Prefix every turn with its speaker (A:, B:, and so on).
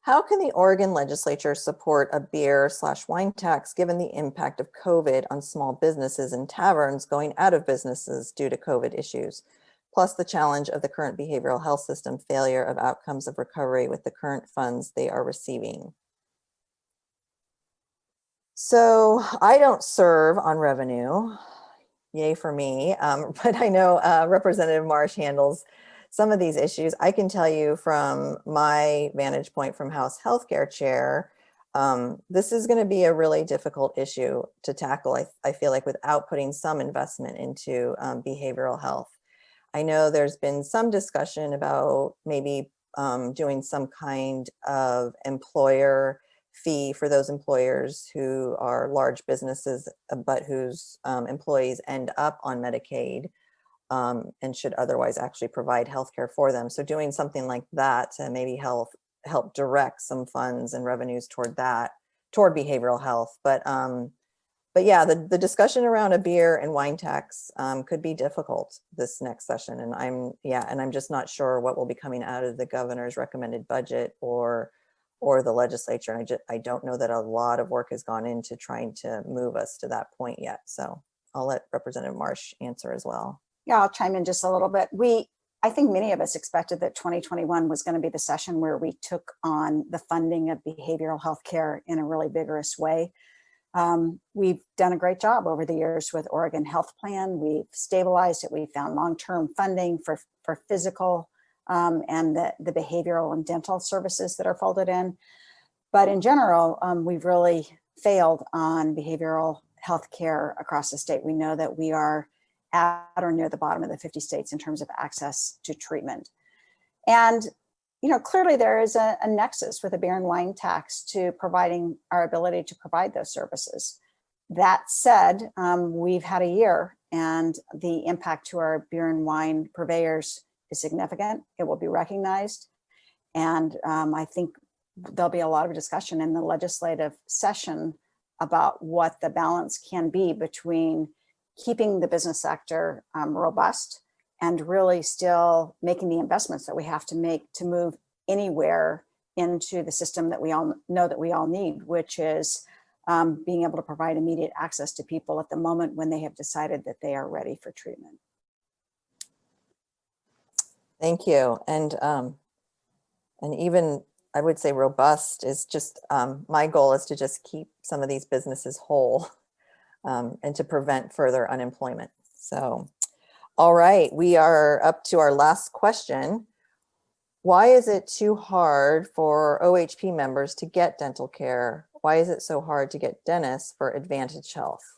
A: How can the Oregon legislature support a beer/wine tax given the impact of COVID on small businesses and taverns going out of businesses due to COVID issues, plus the challenge of the current behavioral health system failure of outcomes of recovery with the current funds they are receiving? So I don't serve on revenue, yay for me, but I know Representative Marsh handles some of these issues. I can tell you from my vantage point from House Healthcare Chair, this is going to be a really difficult issue to tackle, I feel like, without putting some investment into behavioral health. I know there's been some discussion about maybe doing some kind of employer fee for those employers who are large businesses, but whose employees end up on Medicaid and should otherwise actually provide healthcare for them. So doing something like that to maybe help direct some funds and revenues toward that, toward behavioral health. But yeah, the discussion around a beer and wine tax could be difficult this next session. And I'm just not sure what will be coming out of the governor's recommended budget or the legislature. And I don't know that a lot of work has gone into trying to move us to that point yet. So I'll let Representative Marsh answer as well.
B: Yeah, I'll chime in just a little bit. I think many of us expected that 2021 was going to be the session where we took on the funding of behavioral health care in a really vigorous way. We've done a great job over the years with Oregon Health Plan. We've stabilized it. We found long-term funding for physical and the behavioral and dental services that are folded in. But in general, we've really failed on behavioral health care across the state. We know that we are at or near the bottom of the 50 states in terms of access to treatment. And clearly there is a nexus with a beer and wine tax to providing our ability to provide those services. That said, we've had a year and the impact to our beer and wine purveyors is significant. It will be recognized. And I think there'll be a lot of discussion in the legislative session about what the balance can be between keeping the business sector robust and really still making the investments that we have to make to move anywhere into the system that we all know that we all need, which is being able to provide immediate access to people at the moment when they have decided that they are ready for treatment.
A: Thank you. And even I would say robust is just, my goal is to just keep some of these businesses whole and to prevent further unemployment. So, all right, we are up to our last question. Why is it too hard for OHP members to get dental care? Why is it so hard to get dentists for Advantage Health?